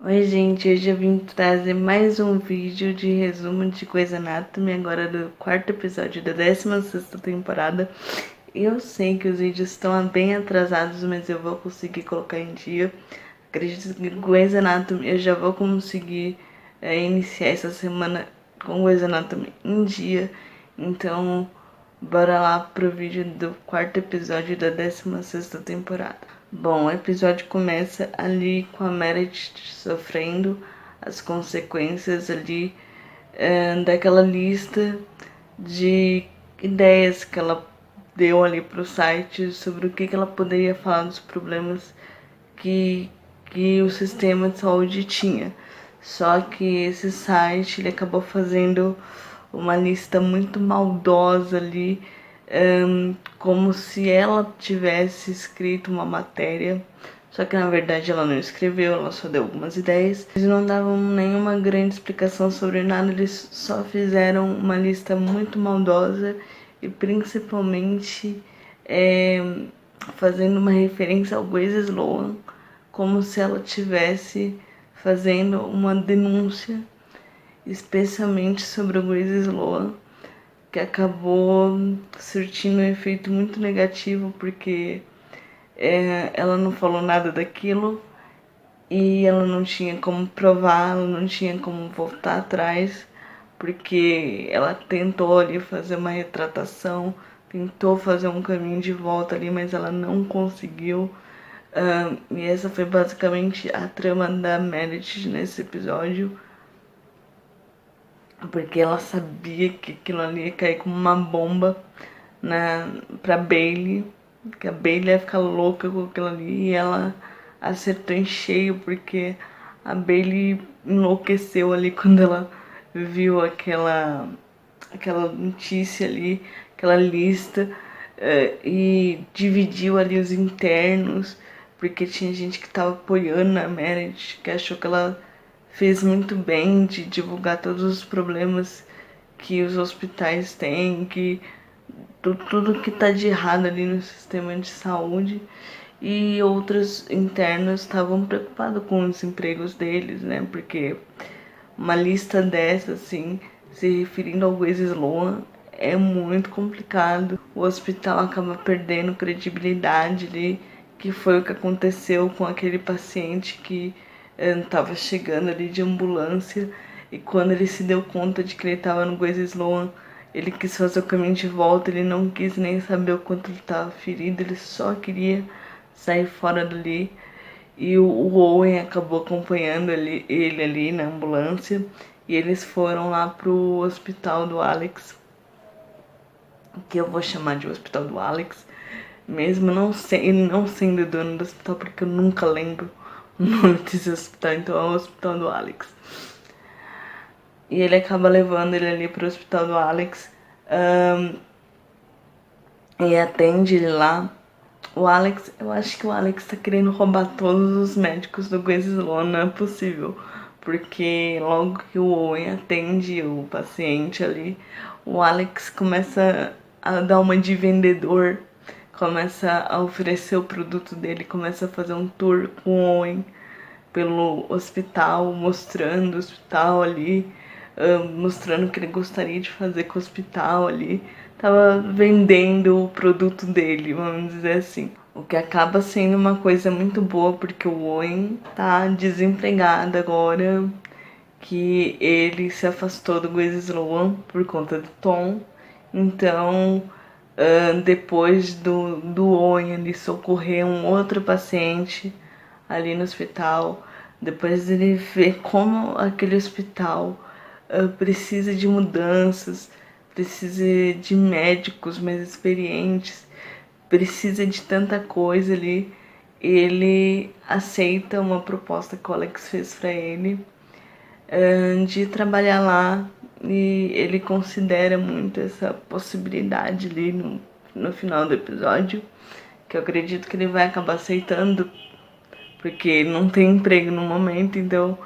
Oi gente, hoje eu vim trazer mais um vídeo de resumo de Grey's Anatomy, agora do quarto episódio da 16ª temporada. Eu sei que os vídeos estão bem atrasados, mas eu vou conseguir colocar em dia. Acredito que Grey's Anatomy eu já vou conseguir iniciar essa semana com Grey's Anatomy em dia. Então, bora lá pro vídeo do quarto episódio da 16ª temporada. Bom, o episódio começa ali com a Meredith sofrendo as consequências ali daquela lista de ideias que ela deu ali pro site sobre o que ela poderia falar dos problemas que o sistema de saúde tinha. Só que esse site ele acabou fazendo uma lista muito maldosa ali, como se ela tivesse escrito uma matéria, só que na verdade ela não escreveu, ela só deu algumas ideias. Eles não davam nenhuma grande explicação sobre nada, eles só fizeram uma lista muito maldosa e principalmente fazendo uma referência ao Grace Sloan, como se ela tivesse fazendo uma denúncia especialmente sobre o Grace Sloan, que acabou surtindo um efeito muito negativo, porque ela não falou nada daquilo e ela não tinha como provar, ela não tinha como voltar atrás, porque ela tentou ali fazer uma retratação, tentou fazer um caminho de volta ali, mas ela não conseguiu. E essa foi basicamente a trama da Meredith nesse episódio, porque ela sabia que aquilo ali ia cair como uma bomba pra Bailey, que a Bailey ia ficar louca com aquilo ali, e ela acertou em cheio, porque a Bailey enlouqueceu ali quando ela viu aquela notícia ali, aquela lista, e dividiu ali os internos, porque tinha gente que tava apoiando a Meredith, que achou que ela fez muito bem de divulgar todos os problemas que os hospitais têm, que tudo que tá de errado ali no sistema de saúde. E outros internos estavam preocupados com os empregos deles, né? Porque uma lista dessa, assim, se referindo ao Grace Sloan, é muito complicado. O hospital acaba perdendo credibilidade ali, que foi o que aconteceu com aquele paciente que estava chegando ali de ambulância, e quando ele se deu conta de que ele estava no Grace Sloan, ele quis fazer o caminho de volta, ele não quis nem saber o quanto ele estava ferido, ele só queria sair fora dali. E o Owen acabou acompanhando ele ali na ambulância, e eles foram lá pro hospital do Alex, que eu vou chamar de hospital do Alex, mesmo ele não sendo dono do hospital, porque eu nunca lembro o nome desse hospital, então é o hospital do Alex. E ele acaba levando ele ali pro hospital do Alex, e atende ele lá. O Alex, eu acho que o Alex tá querendo roubar todos os médicos do Grace Sloan, não é possível. Porque logo que o Owen atende o paciente ali, o Alex começa a dar uma de vendedor, começa a oferecer o produto dele, começa a fazer um tour com o Owen pelo hospital, mostrando o hospital ali, mostrando o que ele gostaria de fazer com o hospital ali. Tava vendendo o produto dele, vamos dizer assim. O que acaba sendo uma coisa muito boa, porque o Owen tá desempregado agora, que ele se afastou do Grace Sloan por conta do Tom. Então, depois do Owen ali socorrer um outro paciente ali no hospital, depois ele vê como aquele hospital precisa de mudanças, precisa de médicos mais experientes, precisa de tanta coisa ali. Ele aceita uma proposta que o Alex fez para ele, de trabalhar lá, e ele considera muito essa possibilidade ali no final do episódio, que eu acredito que ele vai acabar aceitando, porque ele não tem emprego no momento, então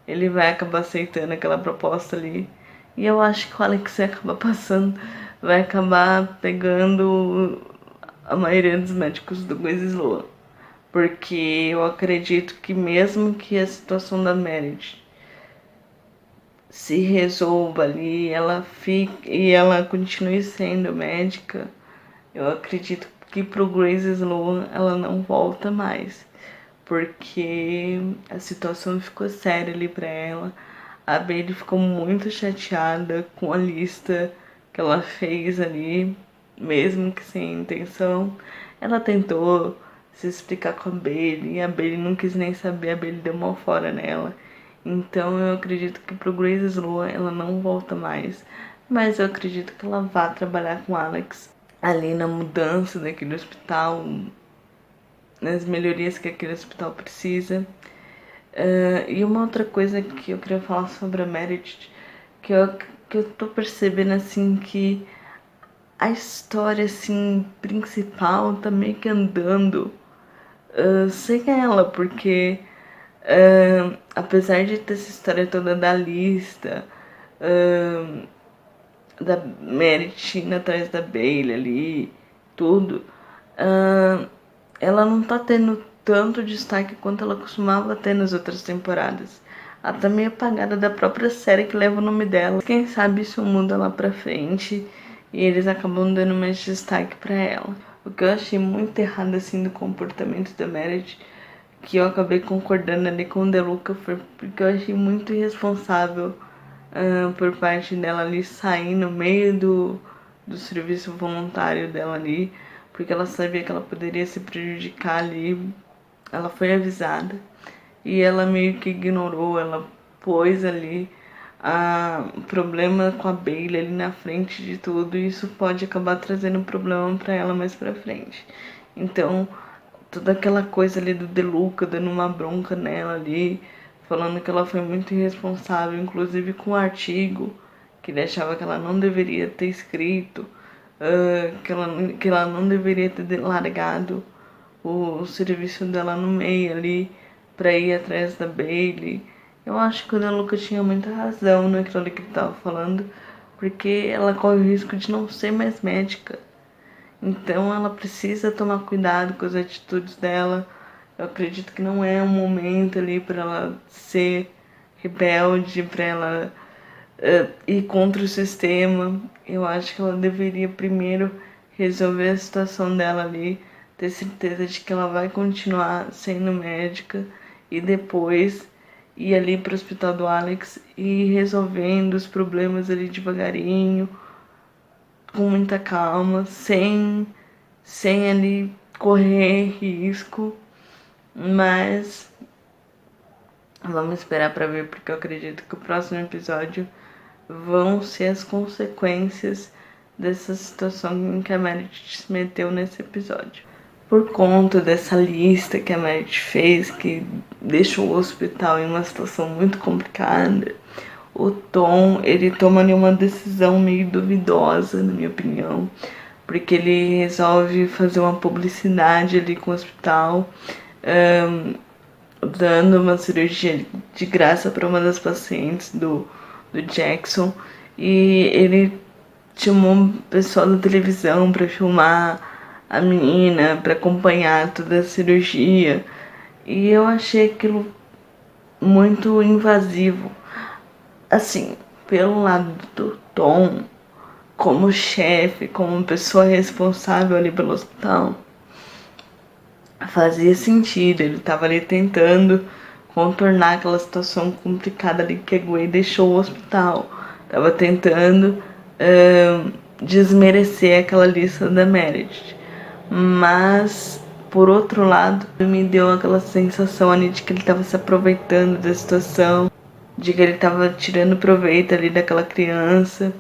ele vai acabar aceitando aquela proposta ali. E eu acho que o Alex vai acabar passando, vai acabar pegando a maioria dos médicos do Grace Sloan, porque eu acredito que mesmo que a situação da Meredith se resolva ali, ela fique e ela continue sendo médica, eu acredito que pro Grace Sloan ela não volta mais, porque a situação ficou séria ali pra ela. A Bailey ficou muito chateada com a lista que ela fez ali, mesmo que sem intenção. Ela tentou se explicar com a Bailey e a Bailey não quis nem saber, a Bailey deu uma fora nela. Então eu acredito que pro Grace Sloan ela não volta mais, mas eu acredito que ela vá trabalhar com Alex ali na mudança daquele hospital, nas melhorias que aquele hospital precisa. E uma outra coisa que eu queria falar sobre a Meredith, que eu tô percebendo assim que a história assim principal tá meio que andando sem ela, porque apesar de ter essa história toda da lista, da Meredith indo atrás da Bailey ali, tudo, ela não tá tendo tanto destaque quanto ela costumava ter nas outras temporadas. Ela tá meio apagada da própria série que leva o nome dela. Quem sabe isso muda lá pra frente e eles acabam dando mais destaque pra ela. O que eu achei muito errado assim do comportamento da Meredith, que eu acabei concordando ali com o Deluca, foi porque eu achei muito irresponsável por parte dela ali sair no meio do serviço voluntário dela ali, porque ela sabia que ela poderia se prejudicar ali. Ela foi avisada e ela meio que ignorou, ela pôs ali o problema com a Bailey ali na frente de tudo, e isso pode acabar trazendo um problema para ela mais pra frente. Então, toda aquela coisa ali do Deluca dando uma bronca nela ali, falando que ela foi muito irresponsável, inclusive com o artigo que ele achava que ela não deveria ter escrito, que ela não deveria ter largado o serviço dela no meio ali pra ir atrás da Bailey. Eu acho que o Deluca tinha muita razão naquilo que ele tava falando, porque ela corre o risco de não ser mais médica. Então ela precisa tomar cuidado com as atitudes dela. Eu acredito que não é um momento ali para ela ser rebelde, para ela ir contra o sistema. Eu acho que ela deveria primeiro resolver a situação dela ali, ter certeza de que ela vai continuar sendo médica e depois ir ali para o hospital do Alex e ir resolvendo os problemas ali devagarinho, com muita calma, sem ali correr risco, mas vamos esperar para ver, porque eu acredito que o próximo episódio vão ser as consequências dessa situação em que a Meredith se meteu nesse episódio. Por conta dessa lista que a Meredith fez, que deixou o hospital em uma situação muito complicada, o Tom, ele toma ali uma decisão meio duvidosa, na minha opinião, porque ele resolve fazer uma publicidade ali com o hospital, dando uma cirurgia de graça para uma das pacientes do Jackson, e ele chamou um pessoal da televisão para filmar a menina, para acompanhar toda a cirurgia, e eu achei aquilo muito invasivo. Assim, pelo lado do Tom, como chefe, como pessoa responsável ali pelo hospital, fazia sentido. Ele tava ali tentando contornar aquela situação complicada ali que a Gwen deixou o hospital. Tava tentando desmerecer aquela lista da Meredith. Mas, por outro lado, me deu aquela sensação ali de que ele tava se aproveitando da situação, de que ele tava tirando proveito ali daquela criança.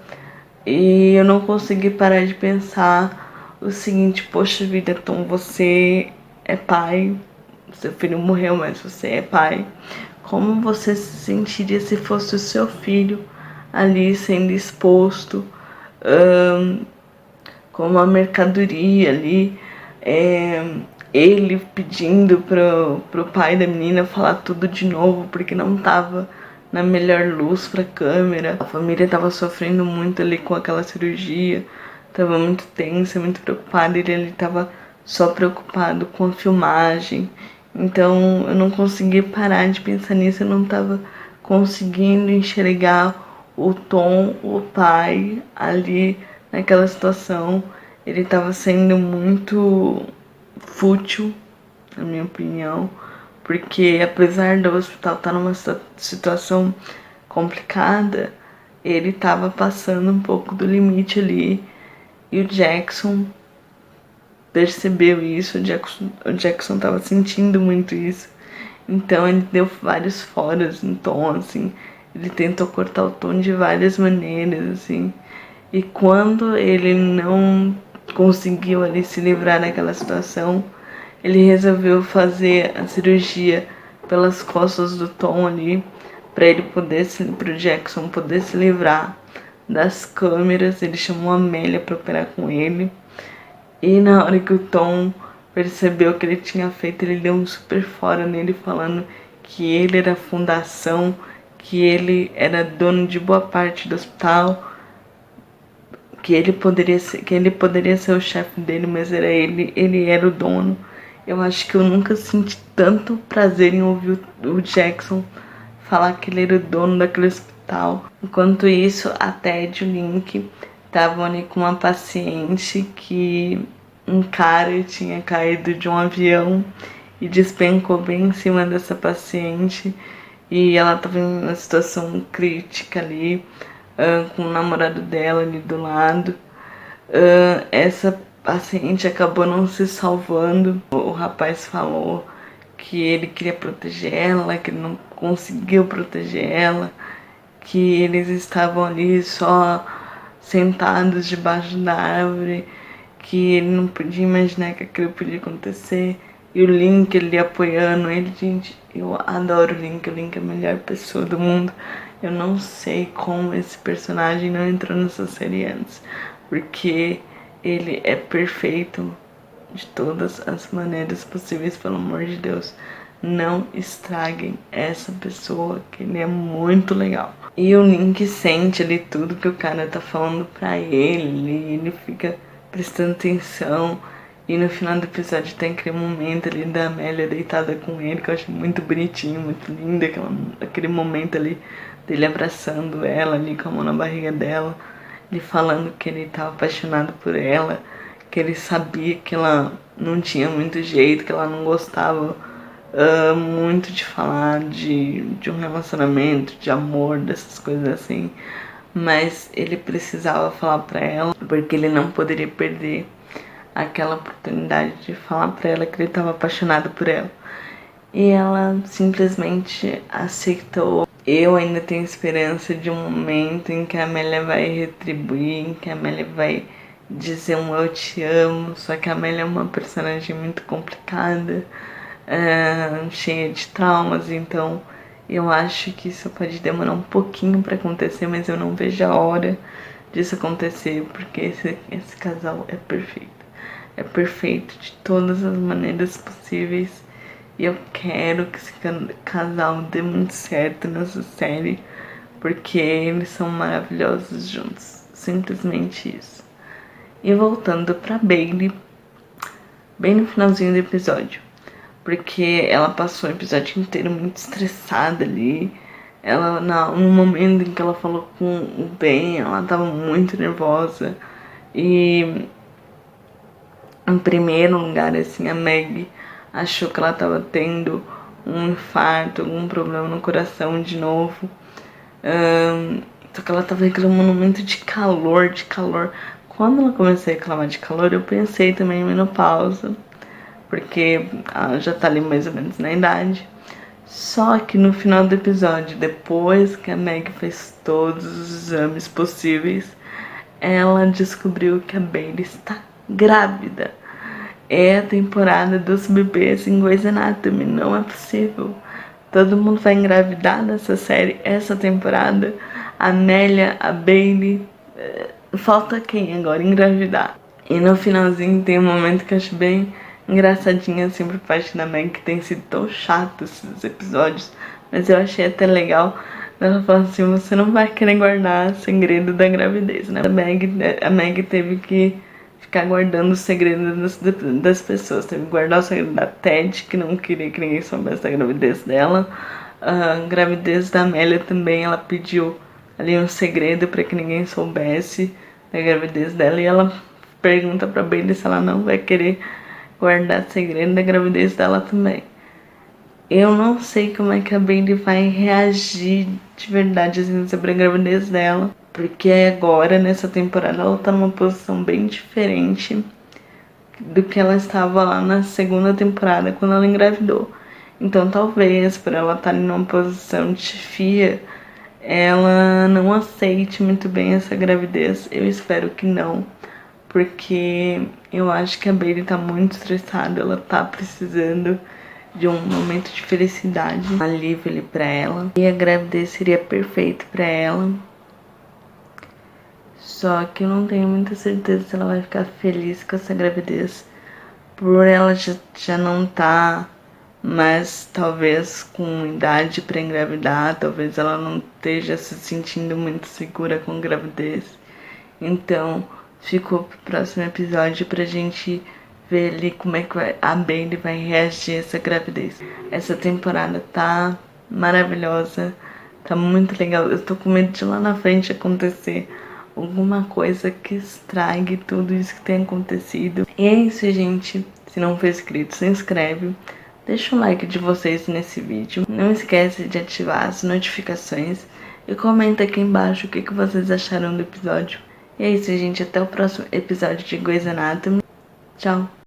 E eu não consegui parar de pensar o seguinte: poxa vida, Tom, você é pai, seu filho morreu, mas você é pai. Como você se sentiria se fosse o seu filho ali sendo exposto como uma mercadoria ali, ele pedindo pro pai da menina falar tudo de novo porque não tava na melhor luz pra câmera. A família tava sofrendo muito ali com aquela cirurgia, tava muito tensa, muito preocupada, e ele tava só preocupado com a filmagem. Então eu não consegui parar de pensar nisso, eu não tava conseguindo enxergar o Tom, o pai, ali naquela situação. Ele tava sendo muito fútil, na minha opinião, porque apesar do hospital estar numa situação complicada, ele tava passando um pouco do limite ali, e o Jackson percebeu isso, o Jackson tava sentindo muito isso. Então ele deu vários foras no tom, assim. Ele tentou cortar o tom de várias maneiras, assim. E quando ele não conseguiu ali se livrar daquela situação, ele resolveu fazer a cirurgia pelas costas do Tom ali, para ele poder pro Jackson poder se livrar das câmeras. Ele chamou a Amélia para operar com ele. E na hora que o Tom percebeu o que ele tinha feito, ele deu um super fora nele, falando que ele era a fundação, que ele era dono de boa parte do hospital, que ele poderia ser o chefe dele, mas ele era o dono. Eu acho que eu nunca senti tanto prazer em ouvir o Jackson falar que ele era o dono daquele hospital. Enquanto isso, a Ted e o Link estavam ali com uma paciente que um cara tinha caído de um avião e despencou bem em cima dessa paciente, e ela estava em uma situação crítica ali, com o namorado dela ali do lado. Essa paciente acabou não se salvando. O rapaz falou que ele queria proteger ela, que ele não conseguiu proteger ela, que eles estavam ali só sentados debaixo da árvore, que ele não podia imaginar que aquilo podia acontecer. E o Link, ele apoiando ele. Gente, eu adoro o Link é a melhor pessoa do mundo. Eu não sei como esse personagem não entrou nessa série antes, porque ele é perfeito de todas as maneiras possíveis, pelo amor de Deus. Não estraguem essa pessoa, que ele é muito legal. E o Link sente ali tudo que o cara tá falando pra ele, e ele fica prestando atenção. E no final do episódio tem aquele momento ali da Amélia deitada com ele, que eu acho muito bonitinho, muito lindo, aquele momento ali dele abraçando ela ali com a mão na barriga dela, ele falando que ele estava apaixonado por ela, que ele sabia que ela não tinha muito jeito, que ela não gostava muito de falar de um relacionamento, de amor, dessas coisas assim, mas ele precisava falar pra ela, porque ele não poderia perder aquela oportunidade de falar pra ela que ele estava apaixonado por ela. E ela simplesmente aceitou. Eu ainda tenho esperança de um momento em que a Amélia vai retribuir, em que a Amélia vai dizer um eu te amo. Só que a Amélia é uma personagem muito complicada, cheia de traumas, então eu acho que isso pode demorar um pouquinho pra acontecer, mas eu não vejo a hora disso acontecer, porque esse casal é perfeito. É perfeito de todas as maneiras possíveis. E eu quero que esse casal dê muito certo nessa série, porque eles são maravilhosos juntos. Simplesmente isso. E voltando pra Bailey, bem no finalzinho do episódio, porque ela passou o episódio inteiro muito estressada ali. Ela, no momento em que ela falou com o Ben, ela tava muito nervosa. E em primeiro lugar, assim, a Meg achou que ela tava tendo um infarto, algum problema no coração de novo. Só que ela tava reclamando muito de calor, de calor. Quando ela começou a reclamar de calor, eu pensei também em menopausa, porque ela já tá ali mais ou menos na idade. Só que no final do episódio, depois que a Meg fez todos os exames possíveis, ela descobriu que a Bailey está grávida. É a temporada dos bebês em Grey's Anatomy, não é possível. Todo mundo vai engravidar nessa série, essa temporada. A Amélia, a Bailey, falta quem agora engravidar? E no finalzinho tem um momento que eu acho bem engraçadinho, assim, por parte da Meg, que tem sido tão chato esses episódios, mas eu achei até legal. Ela falou assim: você não vai querer guardar segredo da gravidez, né? A Meg teve que ficar guardando os segredos das pessoas. Teve que guardar o segredo da Ted, que não queria que ninguém soubesse da gravidez dela. A gravidez da Amélia também, ela pediu ali um segredo para que ninguém soubesse da gravidez dela. E ela pergunta pra Bailey se ela não vai querer guardar segredo da gravidez dela também. Eu não sei como é que a Bailey vai reagir de verdade assim, sobre a gravidez dela. Porque agora, nessa temporada, ela tá numa posição bem diferente do que ela estava lá na segunda temporada, quando ela engravidou. Então, talvez, por ela estar numa posição de chefia, ela não aceite muito bem essa gravidez. Eu espero que não, porque eu acho que a Bailey tá muito estressada, ela tá precisando de um momento de felicidade, um alívio ali pra ela. E a gravidez seria perfeito pra ela. Só que eu não tenho muita certeza se ela vai ficar feliz com essa gravidez. Por ela já não tá mais, talvez, com idade pra engravidar. Talvez ela não esteja se sentindo muito segura com gravidez. Então, ficou pro próximo episódio pra gente ver ali como é que a Bailey vai reagir a essa gravidez. Essa temporada tá maravilhosa, tá muito legal. Eu tô com medo de lá na frente acontecer alguma coisa que estrague tudo isso que tem acontecido. E é isso, gente. Se não for inscrito, se inscreve. Deixa o like de vocês nesse vídeo. Não esquece de ativar as notificações. E comenta aqui embaixo o que vocês acharam do episódio. E é isso, gente. Até o próximo episódio de Grey's Anatomy. Tchau!